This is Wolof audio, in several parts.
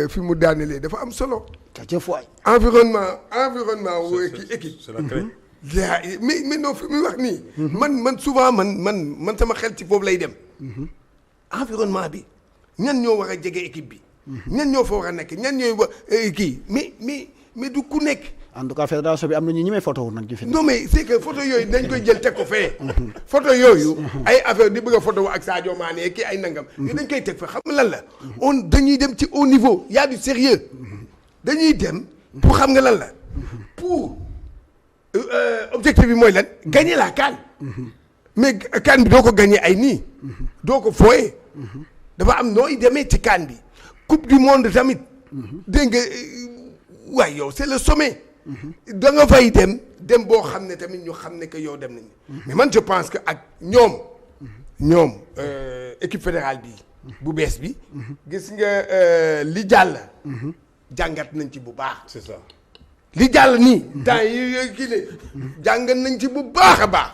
fi mu daanelee dafa am solo. jaajëf waay. environnement wu équipe. c'est la clé. mais non fi muy wax nii. man souvent man sama xel ci foofu lay dem. environnement bi ñan ñoo war a jege équipe bi. ñan ñoo fa war a nekk ñan ñooy wa kii mais du ku nekk. en tout cas fédération bi am na ñu ñemee photo wu nag ci fi. non mais c'est que photo yooyu dañ koy jël teg ko fee. photo yooyu. ay affaire di bëgg a photo ak Sadio Mané kii ay nangam. yooyu dañ koy teg fa xam nga lan la. dañuy dem ci haut niveau y a du sérieux dañuy dem pour xam nga lan la pour objectif bi mooy lan gagner la CAN. mais CAN bi doo ko gagner ay nii. doo ko fooyee. dafa am nooy demee ci CAN bi. coupe du monde tamit. dégg nga waaye yow c'est le sommet. da nga fay dem boo xam ne tamit ñu xam ne que yow dem nañu. mais man je pense que ak ñoom équipe fédérale bi bu bees bi. gis nga li jàll. jàngat nañ ci bu baax. c'est ça. li jàll nii. temps yi kii ne jàngat nañ ci bu baax a baax.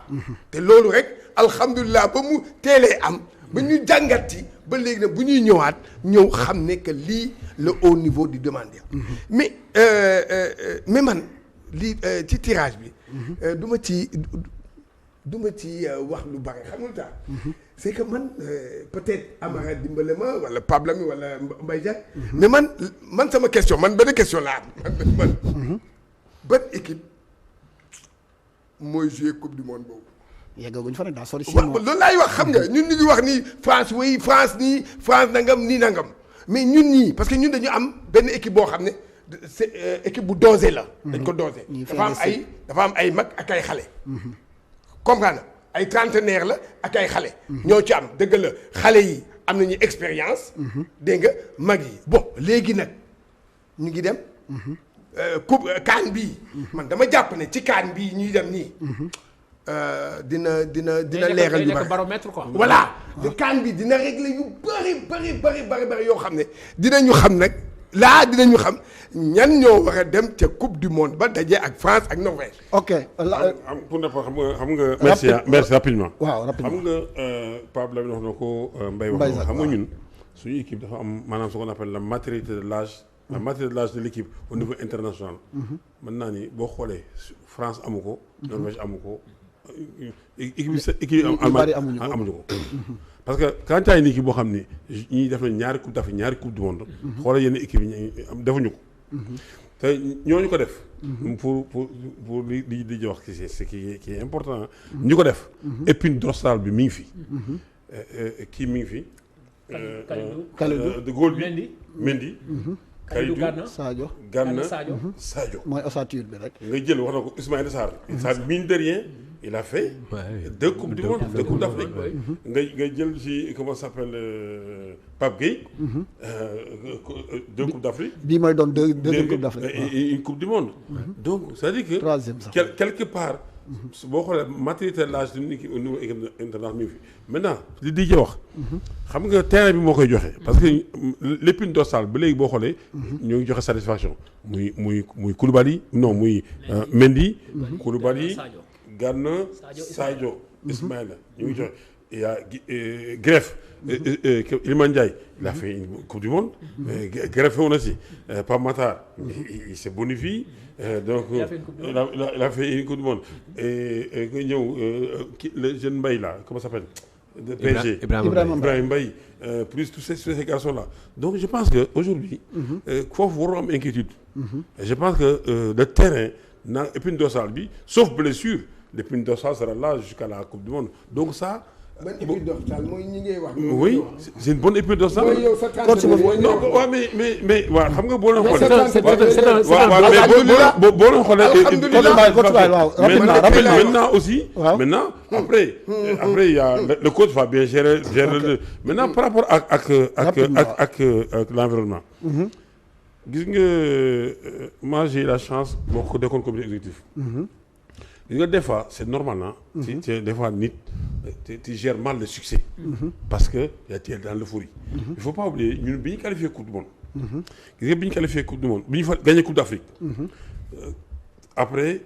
te loolu rek alhamdulilah ba mu teelee am ba ñu jàngati ba léegi nag bu ñuy ñëw xam ne que lii le haut niveau di demander. mais man lii ci tirage bi. du ma ci wax lu bari xam nga tax c'est que man peut-être Amara dimbale ma wala Pape Lamy wala Mbaye Diagne. mais man sama question man benn question laa am man ban équipe mooy jouer coupe du monde boobu. yeggaguñ fa ne daa sori. loolu laay wax xam nga ñun ñu ngi wax ni France oui France nii France nangam nii nangam mais ñun ñii parce que ñun dañu am benn équipe boo xam ne c'est équipe bu dosé la. dañ ko dosé. dafa am ay mag ak ay xale. comprendre ay trentenaire la ak ay xale. ñoo ci am dëgg la xale yi am nañu expérience. dégg nga mag yi bon léegi nag ñu ngi dem. coupe CAN bii. man dama jàpp ne ci CAN bii ñuy dem nii. dina leeral yu bari baromètre quoi. voilà CAN bi dina régler yu bari yoo xam ne dinañu xam nag dinañu xam ñan ñoo war a dem ca coupe du monde ba daje ak France ak Norvège. ok. pour ne pas xam nga. merci rapidement. waaw rapidement xam nga Pape Lamy wax na ko Mbaye wax na ko xam nga ñun suñu équipe dafa am maanaam ce qu'on appelle la maturité de l'âge. la maturité de l'âge de l'équipe au niveau international. mën naa ni boo xoolee France amu ko. Norvège amu ko. équipe Allemagne amuñu ko. parce que quand tu as une équipe boo xam ni ñii def nañ ñaari coupe d'Afrique ñaari coupe du monde. xoolal yenn équipe yi defuñu ko. te ñooñu ko def. pour li wax c'est qui est important. ñu ko def. épine dorsale bi mi ngi fi. kii mi ngi fi. Kalidou de Gaulle bi Mendy. Kalidou Gana Sadio. mooy ossature bi rek. nga jël wax na ko Ismaïla Sarr. ça mine de rien il a fait. deux coupes du monde deux coupes d'Afrique. nga jël ci comment ça s'appelle Pape Gueye. deux coupes d'Afrique. bii mooy doon deuxième coupe d'Afrique. et une coupe du monde. donc c'est-à-dire que. troisième sax quelque part. boo xoolee maturité de l'âge d'une équipe au niveau international mi ngi fi maintenant li di wax. xam nga terrain bi moo koy joxe. parce que l'épine dorsale ba léegi boo xoolee. ñoo ngi joxe satisfaction. muy Koulibaly non muy Mendy. Koulibaly Gana Sadio Ismaïla ñu ngi joxe. il y a Greffe. Iliman Ndiaye il a fait une coupe du monde. Greffe woon na si Pape Matar il s'est bonifié. donc il a fait une coupe du monde et nga ñëw le jeune Mbaye là comment ça s'appelle de PSG Ibrahima Mbaye plus tous ces garçons là donc je pense que aujourd'hui foofu warul am inquiétude. Je pense que le terrain na épine dorsale bi sauf blessure l'épine dorsale sera là jusqu'à la coupe du monde donc ça. ban épine dorsale mooy ñi ngay wax. oui c'est une bonne épine dorsale. mooy yow sa tànk non waaw mais waaw xam nga boo leen xoolee. c'est boo leen xoolee. alhamdulilah maintenant aussi. maintenant après il y a le coach va bien gérer maintenant par rapport ak l'environnement. gis nga moi j'ai la chance boo ko dekkoon comité exécutif. gis nga des fois c'est normal des fois nit tu gères mal le succès. parce que tu es dans l'euphorie. Il faut pas oublier ñun bi ñu qualifié coupe du monde. gis nga bi ñu qualifié coupe du monde bi ñu fa gagné coupe d'Afrique. après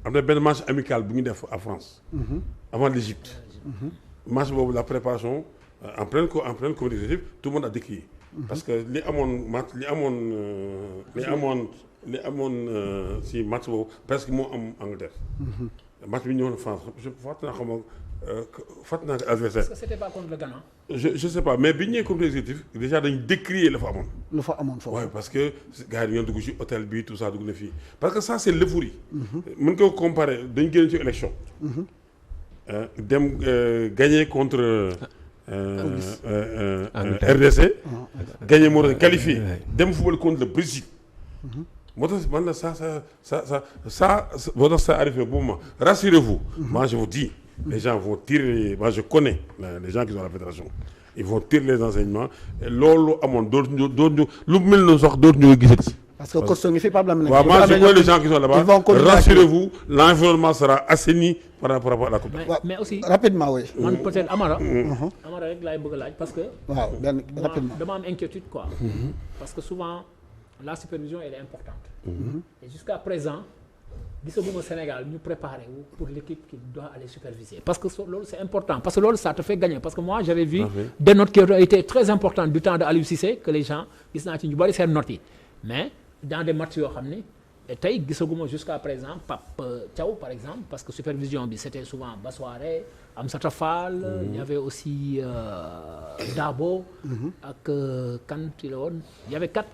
am na benn match amical bu ñu def à France. avant l'Égypte. match boobu la préparation en pleine comité exécutif tout le monde a décrié parce que li amoon si match boobu presque moo am Angleterre. match bi ñëwoon France je fàttali naa xam nga adversaire. est-ce que c'était pas contre le Ghana. je sais pas mais bi ñu ñëwee comité exécutif déjà dañu décrier la fa amoon. lu fa amoon foofu. waaw parce que gars yi dañoo dugg ci hôtel bi tout ça dugg na fii parce que ça c'est l'euphorie. mën ko comparer dañu génn ci élection. dem gagner contre. RDC. gagner moo tax qualifié dem football contre le Brésil. moo tax man la ça moo tax ça arrivé bu ma rassurez-vous. moi je vous dis les gens vont tirer moi je connais les gens qui sont à la fédération ils vont tirer les enseignements et loolu amoon dootuñu lu mel noonu sax dootuñu ko gisati. parce que coach ngi fi Pape Lamine. waaw moi je connais les gens qui sont là-bas rassurez-vous l'environnement sera assaini par rapport à la coupe. mais aussi rapidement oui. man peut-être Amara. Amara rek laay bëgg a laaj parce que. waaw benn rapidement dama am inquiétude quoi. parce que souvent la supervision elle est importante. Et jusqu'à présent gisaguma Sénégal ñu préparé wu pour l'équipe qui doit aller superviser parce que loolu c'est important parce que loolu ça te fait gagner parce que moi j'avais vu des notes qui ont été très importantes du temps de Aliou Cissé que les gens gis naa ci ñu bari seen notes yi mais dans des matchs yoo xam ni tey gisaguma jusqu'à présent Pape Thiaw par exemple parce que supervision bi c'était souvent Bassoiré Amsata Fall il y avait aussi Dabo ak kan ci la woon il y avait quatre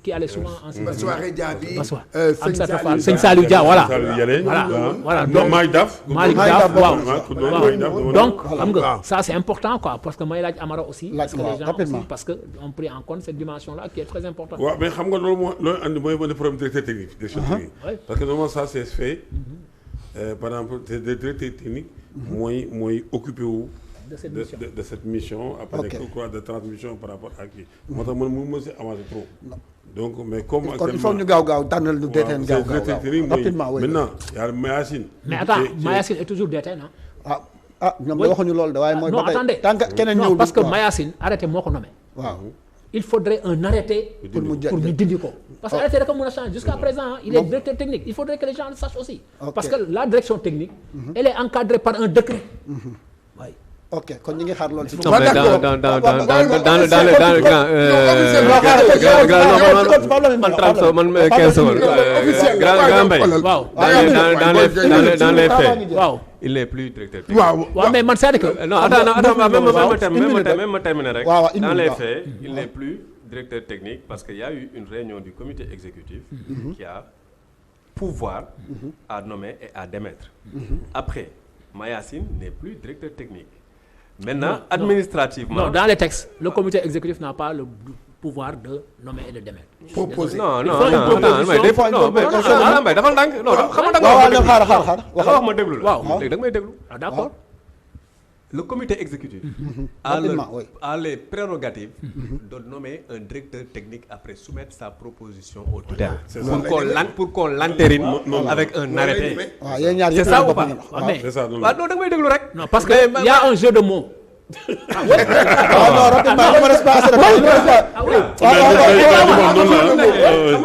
qui allaient souvent en supervision. Bassoiré Diaby Amsata Fall Sëñ Saliou Dia voilà donc Malick Daf waaw donc xam nga ça c'est important quoi parce que may laaj Amara aussi parce que les gens aussi parce que on pris en compte cette dimension là qui est très importante. waaw mais xam nga loolu andi mooy problème directeur technique parce que normalement ça c'est fait par exemple des directeurs techniques mooy occupé wu de cette mission après quoi de transmission par rapport à kii moo tax man mu si avancé trop donc mais comme il faut ñu gaaw tànnal ñu DTN gaaw rapidement oui maintenant y a Mayacine mais attends Mayacine est toujours DTN ñoom da waxuñu loolu de waaye mooy non attendez tant que keneen ñëwul parce que Mayacine arrêté moo ko nommé waaw il faudrait un arrêté pour ñu dindi ko parce que arrêté rek a mën a changer jusqu'à présent il est directeur technique il faudrait que les gens le sachent aussi parce que la direction technique elle est encadrée par un décret oui. ok kon ñu ngi xaar loolu ci dans le grand man 15 secondes grand Mbaye waaw dans les faits waaw il n'est plus directeur technique. waaw mais man c'est-à-dire que non attends même ma terminer rek dans les faits il n'est plus directeur technique parce qu'il y a eu une réunion du comité exécutif qui a pouvoir à nommer et à démettre après Mayacine n'est plus directeur technique. Maintenant, administrativement... Non, dans les textes, le comité exécutif n'a pas le pouvoir de nommer et de démettre. Proposer. Non, d'accord. Le comité exécutif a les prérogatives de nommer un directeur technique après soumettre sa proposition au tutelle pour qu'on l'entérine avec un arrêté. C'est ça ou pas? Non, da ngay déglu rek. Non, parce que il y a un jeu de mots. non, rapidement, il ne me reste pas assez de temps.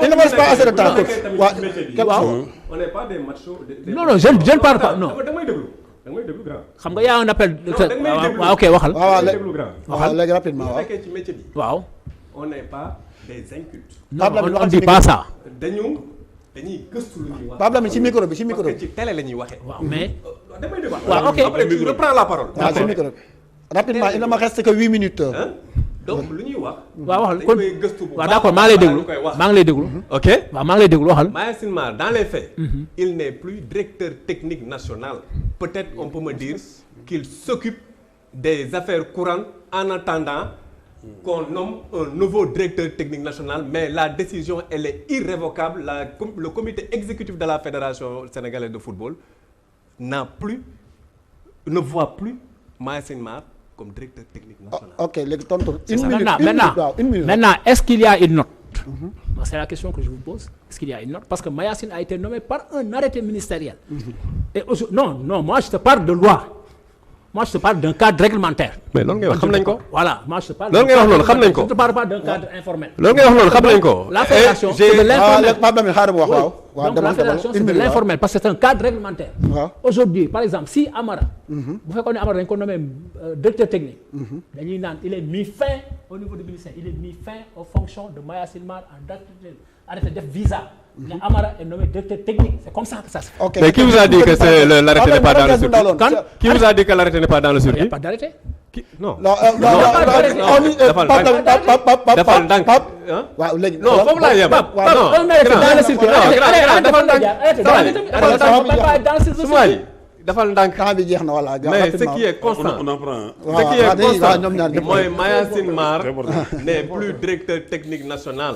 Il ne me reste pas assez de temps. On n'est pas des machos. Non, je ne parle pas. Non. da ngay déglu grand. xam nga y a un appel. waaw ok waxal. waaw léegi rapidement waaw. fekkee ci métier bi. waaw. on n'est pas des incultes. non on dit pas ça. dañuy gëstu lu ñuy wax. Pape Lamine ci micro bi ci micro bi. parce que ci télé la ñuy waxee. waaw mais. damay déglu. waaw ok après tu reprends la parole. waaw ci micro bi. rapidement il ne me reste que 8 minutes. donc lu ñuy wax. waaw waxal dañ kon koy gëstu bu waaw d'accord maa ngi lay déglu maa ngi lay déglu. ok waaw maa ngi lay déglu waxal. Mayacine Mar dans les faits. il n'est plus directeur technique national. peut-être on peut me dire qu'il s'occupe des affaires courantes en attendant qu'on nomme un nouveau directeur technique national, mais la décision elle est irrévocable. Le comité exécutif de la Fédération sénégalaise de football ne voit plus Mayacine Mar comme directeur technique national. Ok, léegi tontu une minute. Maintenant, est-ce qu'il y a une note? C'est la question que je vous pose. Est-ce qu'il y a une note? Parce que Mayacine a été nommé par un arrêté ministériel. Et non, moi je te parle de loi. Moi je te parle d'un cadre réglementaire. mais loolu ngay wax xam nañ ko. Voilà, moi je te parle. loolu ngay wax noonu xam nañ ko. Je ne te parle pas d'un cadre informel. loolu ngay wax noonu xam nañ ko. La fédération c'est de l'informel. Pape Lamine xaaral ma wax waaw. Donc la fédération c'est de l'informel parce que c'est un cadre réglementaire. Aujourd'hui par exemple si Amara. bu fekkoon ne Amara dañ ko nommé directeur technique. dañuy naan il est mis fin au niveau du ministère il est mis fin aux fonctions de Mayacine Mar en arrêté def visa. Mais Amara est nommé directeur technique c'est comme ça que ça se fait. Okay. Mais qui vous a dit que l'arrêté n'est pas dans le circuit? Qui vous a dit que l'arrêté n'est pas dans le circuit? Il n'y a pas d'arrêté. Non. Defal ndànk. waaw léegi. non foofu laa yem. defal ndànk. temps bi jeex na voilà. mais ce qui est constant. on apprend. ce qui est constant mooy Mayacine Mar n'est plus directeur technique national.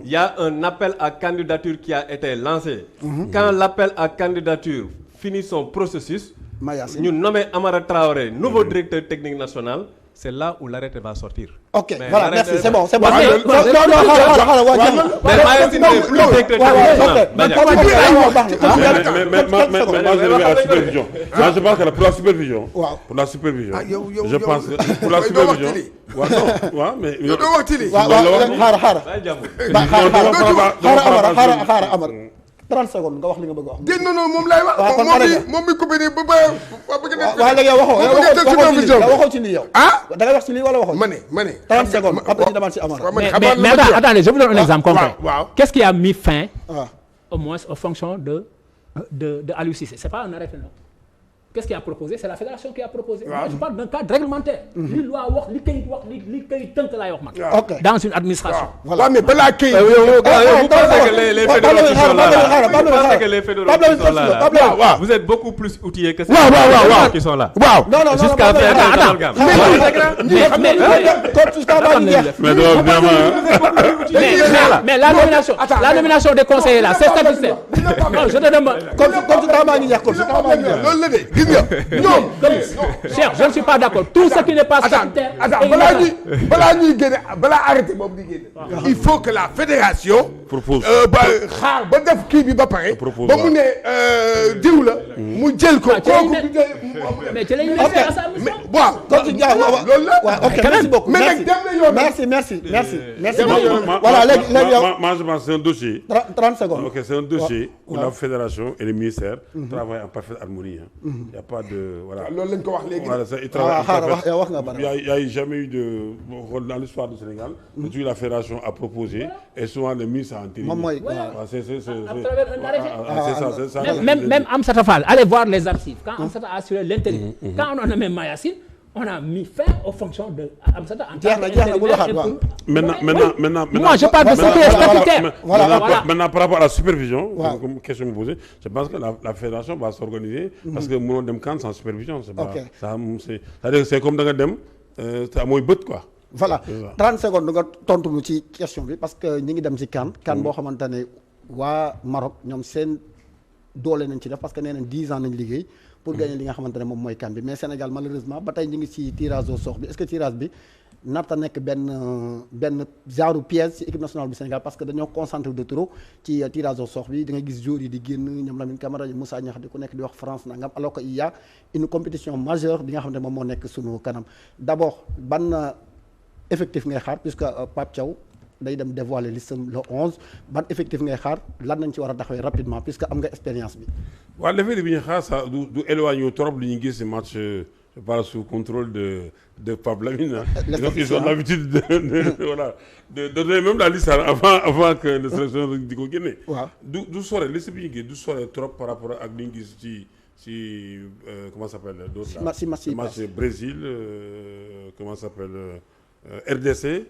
Il y a un appel à candidature qui a été lancé. Quand l'appel à candidature finit son processus. ñu nommé Amara Traoré nouveau directeur technique national c'est là où l'arrêté va sortir. ok voilà merci c'est bon c'est bon. mais Mayacine n'est plus directeur technique national. je pense que pour la supervision. pour la supervision. je pense que pour la supervision. waaw mais. yow doo wax Tili. xaaral Amar 30 secondes nga wax li nga bëgg a wax. dégg non moom lay wax. moom mi coupé nii ba bëgg na. waaw léegi yow waxoo ci lii yow. da ngay wax ci lii wala waxoo. ma ne 30 secondes après ñu demaat ci Amara. mais attendez je vous donne un exemple concret. Qu'est-ce qui a mis fin. au moins aux fonctions de Aliou Cissé c'est pas un arrêté non. Qu'est-ce qui a proposé? C'est la fédération qui a proposé. Moi, je parle d'un cadre réglementaire. li loi wax li kayit wax li kayit tënk laay wax man. dans une administration. voilà mais balaa kayit. vous pensez que les fédéraux qui sont là vous pensez que les fédéraux qui sont là vous êtes beaucoup plus outillés que ces fédéraux qui sont là. non jusqu'à faire un amalgame. mais la nomination des conseillers là c'est statutaire. non je te demande. loolu la de gis nga ñoom. Cher je ne suis pas d'accord tout ce qui n'est pas statutaire. balaa ñuy génne balaa arrêté boobu di génne. il faut que la fédération. propose xaar ba def kii bi ba pare. ba mu ne diw la. mu jël ko kooku. mais ci lañu laissé à sa mission. waaw loolu la. waaw ok merci beaucoup mais nag dem na yoon. merci. voilà léegi yow. moi je pense c'est un dossier. 30 secondes. ok c'est un dossier où la fédération et le ministère travaillent en parfaite harmonie. Il y a pas de voilà. loolu lañ ko wax léegi. voilà ça il travaille. Il y a jamais eu de dans l'histoire du Sénégal. Depuis la fédération a proposé et souvent le ministre a entériné. moom mooy c'est ça. Même Amsatou Fall allez voir les archives quand Amsatou a assuré l'intérim. Quand on a nommé Mayacine on a mis fin aux fonctions de Amsatou en tant qu'intérimaire. Maintenant. Moi je parle de ce qui est statutaire. Maintenant par rapport à la supervision. Comme question me posée, je pense que la fédération va s'organiser parce que mënoo dem CAN sans supervision. C'est pas ça c'est-à-dire c'est comme da nga dem te mooy bët quoi. voilà 30 secondes nga tontu lu ci question bi parce que ñi ngi dem ci CAN boo xamante ne waa Maroc ñoom seen doole nañ ci def parce que nee nañ 10 ans nañ liggéey pour gagner li nga xamante ne moom mooy CAN bi mais Sénégal malheureusement ba tey ñu ngi ci tirage au sort bi est-ce que tirage bi narta nekk benn genre piège ci équipe nationale bu Sénégal parce que dañoo concentré de trop ci tirage au sort bi da nga gis joueurs yi di génn ñoom Lamine Camara Moussa Niakhaté ku nekk di wax France nangam alors que il y a une compétition majeure bi nga xamante ne moom moo nekk sunu kanam d'abord ban effectif ngay xaar puisque Pape Thiaw day dem dévoiler listam le 11 ban effectif ngay xaar lan nañ ci war a taxawee rapidement puisque am nga expérience bi. waaw l'effectif bi ñu xaar ça du éloigné trop li ñu gis match je parle sous contrôle de Pape Lamine. Ils ont l'habitude de donner même la liste avant que le sélectionneur di ko génne. waaw du sore liste bi ñu gis du sore trop par rapport ak li ñu gis ci comment ça s'appelle d'autres là. match Brésil comment ça s'appelle RDC.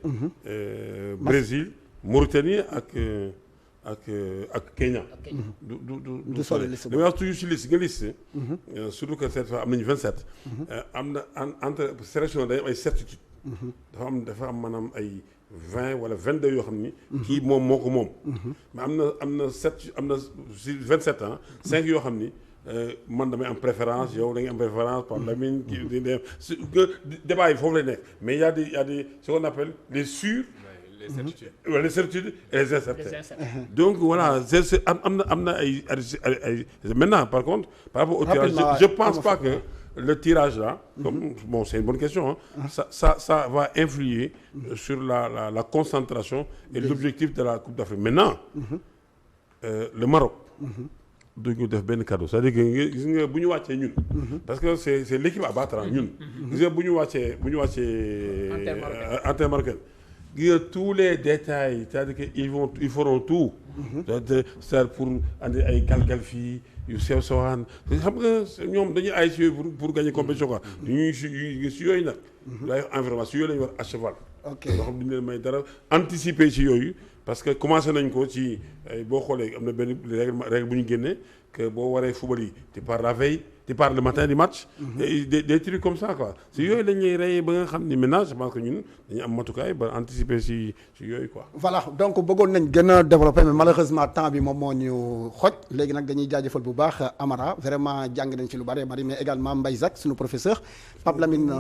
Brésil Mauritanie ak Kenya. du sore damay wax toujours ci liste nga liste. surtout que cette fois am nañu 27. am na entre sélection day am ay certitude. dafa am maanaam ay 20 wala 22 yoo xam ni. kii moom moo ko moom. mais am na 27 ans 5 yoo xam ni. man damay am préférence yow da ngay am préférence par Lamine kii débat yi foofu lay nekk mais il y a des ce qu'on appelle les sûrs. les certitudes et les incertitudes. Donc voilà am na ay maintenant par contre par rapport au tirage je pense pas que le tirage là comme bon c'est une bonne question ça va influer sur la concentration et l'objectif de la Coupe d'Afrique maintenant le Maroc duñu def benn cadeau c'est-à-dire que gis nga bu ñu wàccee ñun. parce que c'est l'équipe à battre ñun. gis nga bu ñu wàccee en terre marocaine. gis nga tous les détails c'est-à-dire que ils feront tout. c'est-à-dire pour andi ay galgal fii yu sew sewaan xam nga ñoom dañuy ay si yooyu pour gagner compétition quoi. ñuy si yooyu nag. day environnement si yooyu la ñu war à cheval. ok yoo xam duñu leen may dara anticiper ci yooyu. parce que commencé nañ ko ci boo xoolee am na benn règle bu ñu génnee que boo waree football yi tu pars la veille tu pars le matin du match. des trucs comme ça quoi. si yooyu lañ lay rey ba nga xam ni maintenant je pense que ñun dañu am matukaay ba anticiper si yooyu quoi. voilà donc bëggoon nañ gën a développer mais malheureusement temps bi moom moo ñu xoj léegi nag dañuy jaajëfal bu baax Amara vraiment jàng nañ ci lu bari mais également Mbaye Jacques suñu professeur Pape Lamine